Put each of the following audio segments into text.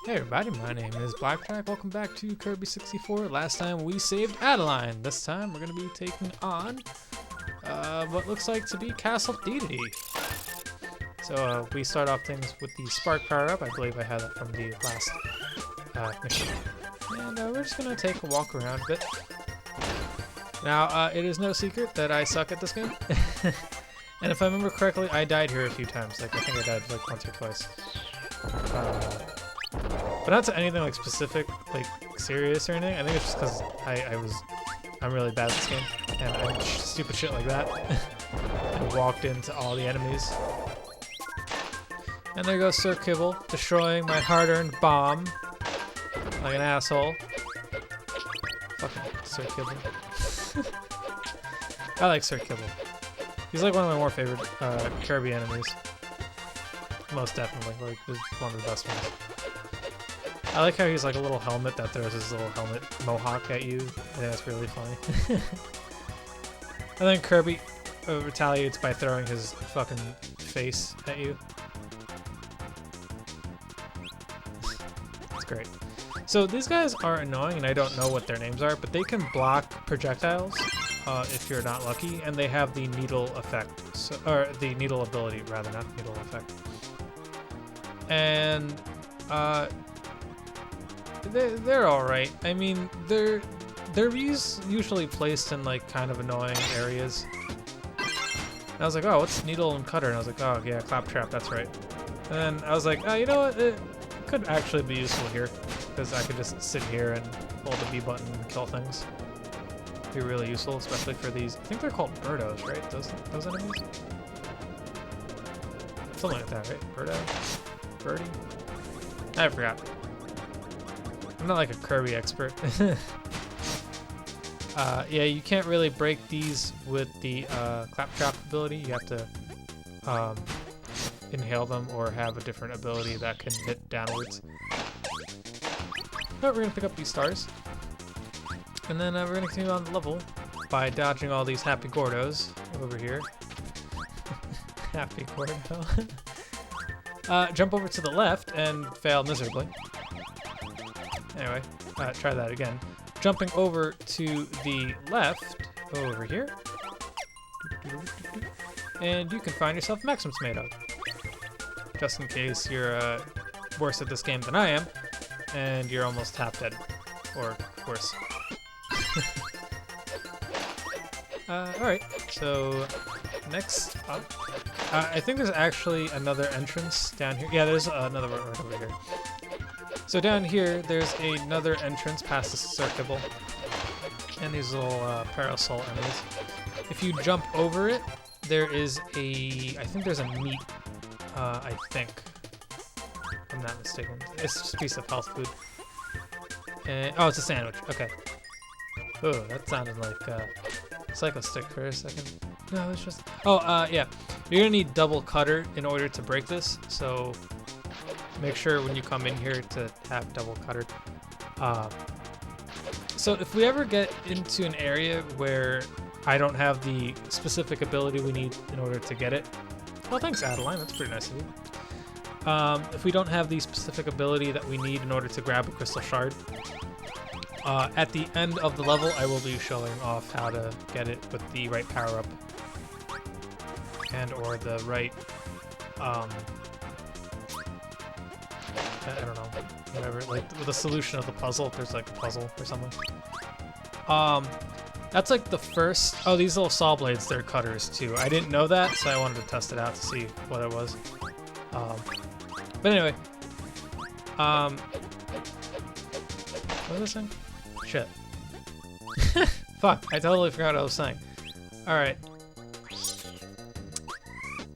Hey everybody, my name is BlakJak. Welcome back to Kirby 64. Last time we saved Adeline. This time we're going to be taking on what looks like to be Castle Dedede. So we start off things with the spark power up. I believe I had that from the last mission. And we're just going to take a walk around a bit. Now, it is no secret that I suck at this game. And if I remember correctly, I died here a few times. Like, I think I died like once or twice. But not to anything like specific, like serious or anything. I think it's just because I'm really bad at this game, and I stupid shit like that. I walked into all the enemies, and there goes Sir Kibble destroying my hard-earned bomb like an asshole. Fucking Sir Kibble. I like Sir Kibble. He's like one of my more favorite Kirby enemies. Most definitely, like he's one of the best ones. I like how he's like a little helmet that throws his little helmet mohawk at you. I think that's really funny. And then Kirby retaliates by throwing his fucking face at you. It's great. So these guys are annoying, and I don't know what their names are, but they can block projectiles if you're not lucky, and they have the needle effect, or the needle ability rather, not needle effect. And they're all right. I mean, they're usually placed in like kind of annoying areas. And I was like, oh, what's needle and cutter? And I was like, oh yeah, claptrap, that's right. And then I was like, oh, you know what? It could actually be useful here because I could just sit here and hold the B button and kill things. Be really useful, especially for these. I think they're called birdos, right? Those enemies. Something like that, right? Birdo, birdie. I forgot. I'm not like a Kirby expert. Yeah, you can't really break these with the claptrap ability. You have to inhale them or have a different ability that can hit downwards. But we're gonna pick up these stars, and then we're gonna continue on the level by dodging all these happy Gordos over here. Happy Gordo. Jump over to the left and fail miserably. Anyway, try that again. Jumping over to the left, over here, and you can find yourself Maximum Tomato. Just in case you're worse at this game than I am, and you're almost half dead, or worse. Alright, so next up, I think there's actually another entrance down here. Yeah, there's another one right over here. So down here, there's another entrance past the Sir Kibble, and these little parasol enemies. If you jump over it, there is I think there's a meat, I think. If I'm not mistaken. It's just a piece of health food. And, oh, it's a sandwich, okay. Oh, that sounded like Psycho Stick for a second. No, it's just, oh, yeah. You're gonna need double cutter in order to break this, so make sure when you come in here to have double cutter. So if we ever get into an area where I don't have the specific ability we need in order to get it, well, thanks Adeline, that's pretty nice of you. If we don't have the specific ability that we need in order to grab a crystal shard, at the end of the level I will be showing off how to get it with the right power-up and or the right I don't know, whatever, like with the solution of the puzzle, if there's like a puzzle or something. That's like the first, oh, these little saw blades, they're cutters too. I didn't know that, so I wanted to test it out to see what it was. But anyway, what was I saying? Shit. Fuck, I totally forgot what I was saying. Alright.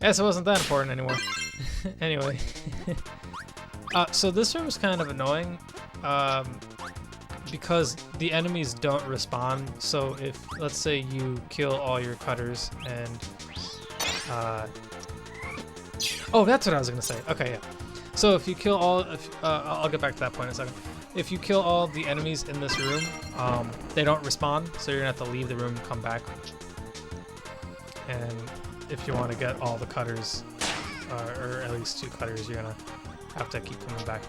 Guess it wasn't that important anymore. Anyway. So this room is kind of annoying because the enemies don't respawn. So if, let's say you kill all your cutters and oh, that's what I was gonna say. Okay, yeah. So if you kill all, I'll get back to that point in a second. If you kill all the enemies in this room, they don't respawn, so you're gonna have to leave the room and come back. And if you want to get all the cutters, or at least 2 cutters, you're gonna have to keep coming back.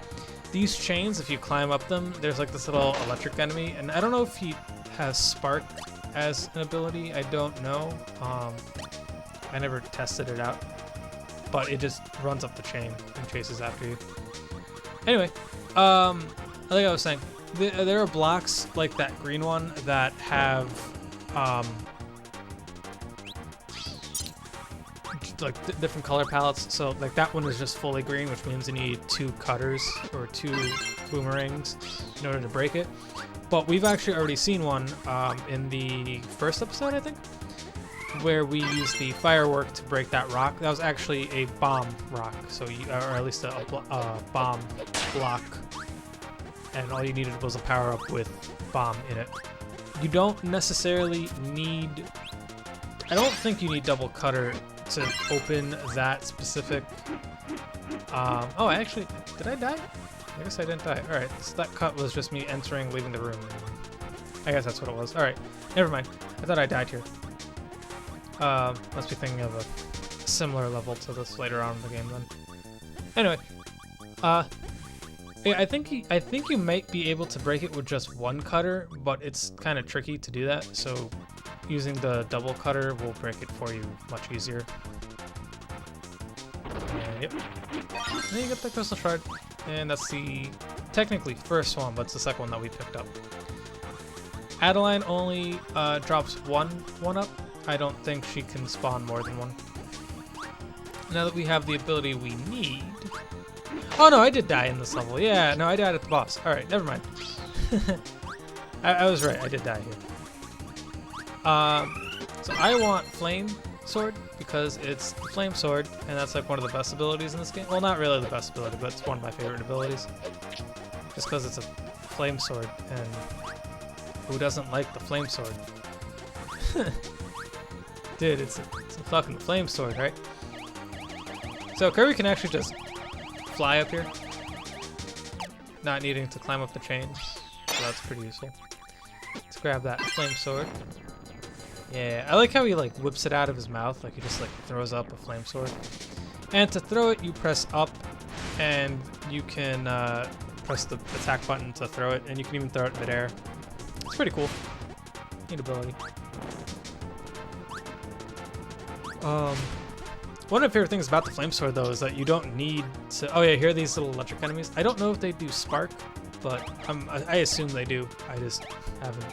these chains, if you climb up them, there's like this little electric enemy, and I don't know if he has Spark as an ability. I don't know. I never tested it out, but it just runs up the chain and chases after you. Anyway, like I was saying, there are blocks like that green one that have like different color palettes. So like that one is just fully green, which means you need 2 cutters or 2 boomerangs in order to break it. But we've actually already seen one in the first episode, I think, where we used the firework to break that rock. That was actually a bomb rock, so you, or at least a bomb block, and all you needed was a power up with bomb in it. You don't necessarily need, I don't think you need double cutter to open that specific. Oh, actually, did I die? I guess I didn't die. All right, so that cut was just me entering, leaving the room. I guess that's what it was. All right, never mind. I thought I died here. Must be thinking of a similar level to this later on in the game then. Anyway, yeah, I think you might be able to break it with just 1 cutter, but it's kind of tricky to do that. So using the double cutter will break it for you much easier. And yep. And then you get the crystal shard, and that's the technically first one, but it's the second one that we picked up. Adeline only drops one up. I don't think she can spawn more than 1. Now that we have the ability we need. Oh no, I did die in this level. Yeah, no, I died at the boss. All right, never mind. I was right. I did die here. So I want Flame Sword because it's the Flame Sword, and that's like one of the best abilities in this game. Well, not really the best ability, but it's one of my favorite abilities. Just because it's a Flame Sword, and who doesn't like the Flame Sword? Dude, it's a fucking Flame Sword, right? So Kirby can actually just fly up here, not needing to climb up the chain, so that's pretty useful. Let's grab that Flame Sword. Yeah, I like how he like whips it out of his mouth, like he just like throws up a Flame Sword. And to throw it, you press up, and you can press the attack button to throw it, and you can even throw it midair. It's pretty cool. Neat ability. One of my favorite things about the Flame Sword, though, is that you don't need to... Oh yeah, here are these little electric enemies. I don't know if they do Spark, but I assume they do. I just haven't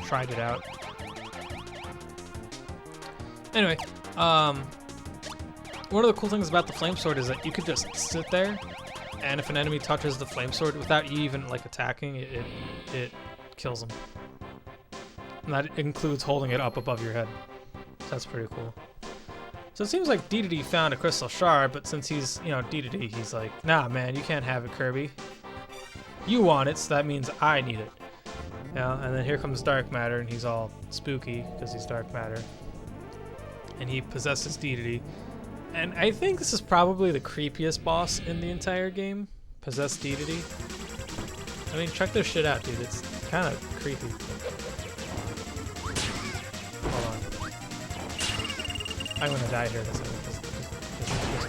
tried it out. Anyway, one of the cool things about the Flame Sword is that you could just sit there, and if an enemy touches the Flame Sword without you even like attacking, it kills them. And that includes holding it up above your head. So that's pretty cool. So it seems like Dedede found a crystal shard, but since he's, you know, Dedede, he's like, nah, man, you can't have it, Kirby. You want it, so that means I need it. Yeah, and then here comes Dark Matter, and he's all spooky because he's Dark Matter. And he possesses Dedede. And I think this is probably the creepiest boss in the entire game. Possess Dedede. I mean, check this shit out, dude. It's kind of creepy. Hold on. I'm gonna die here. Just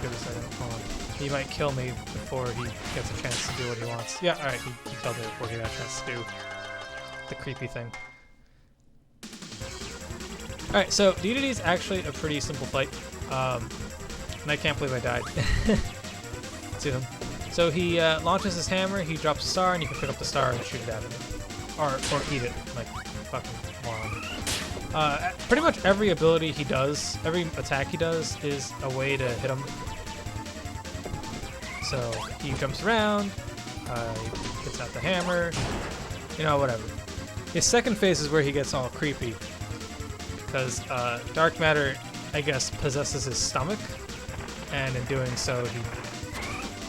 give it a second. Hold on. He might kill me before he gets a chance to do what he wants. Yeah, alright, he killed me before he got a chance to do the creepy thing. Alright, so Dedede's actually a pretty simple fight. And I can't believe I died to him. So he launches his hammer, he drops a star, and you can pick up the star and shoot it at him. Or eat it, like fucking moron. Pretty much every ability he does, every attack he does, is a way to hit him. So he jumps around, he gets out the hammer, you know, whatever. His second phase is where he gets all creepy, because Dark Matter, I guess, possesses his stomach, and in doing so, he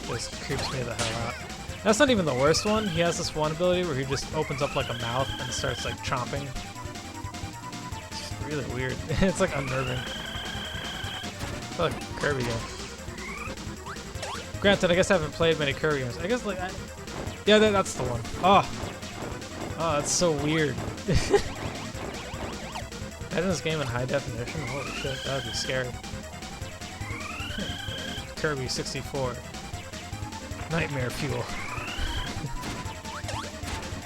just creeps me the hell out. That's not even the worst one. He has this one ability where he just opens up like a mouth and starts like chomping. It's really weird. It's like unnerving. It's like a Kirby game. Granted, I guess I haven't played many Kirby games. I guess like, yeah, that's the one. Oh, that's so weird. Imagine this game in high definition. Holy shit, that would be scary. Kirby 64. Nightmare fuel.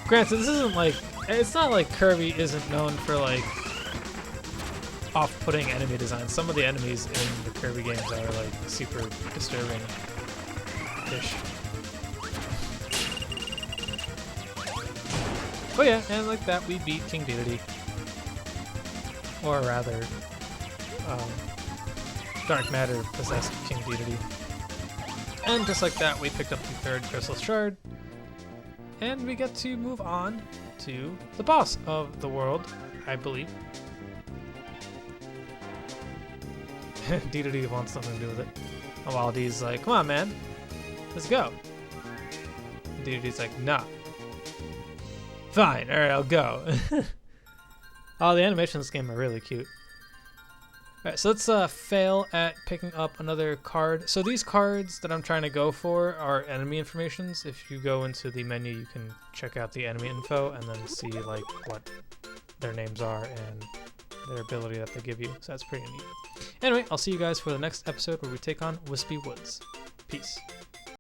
Granted, this isn't like, it's not like Kirby isn't known for like off-putting enemy design. Some of the enemies in the Kirby games are like super disturbing-ish. But yeah, and like that we beat King Dedede. Or rather, Dark Matter possessed King Dedede. And just like that we picked up the 3rd Crystal Shard. And we get to move on to the boss of the world, I believe. Dedede wants something to do with it. While Dede's like, come on, man. Let's go. Dedede's like, nah. Fine, alright, I'll go. Oh, the animations in this game are really cute. Alright, so let's fail at picking up another card. So these cards that I'm trying to go for are enemy informations. If you go into the menu, you can check out the enemy info and then see like what their names are and their ability that they give you. So that's pretty neat. Anyway, I'll see you guys for the next episode where we take on Wispy Woods. Peace.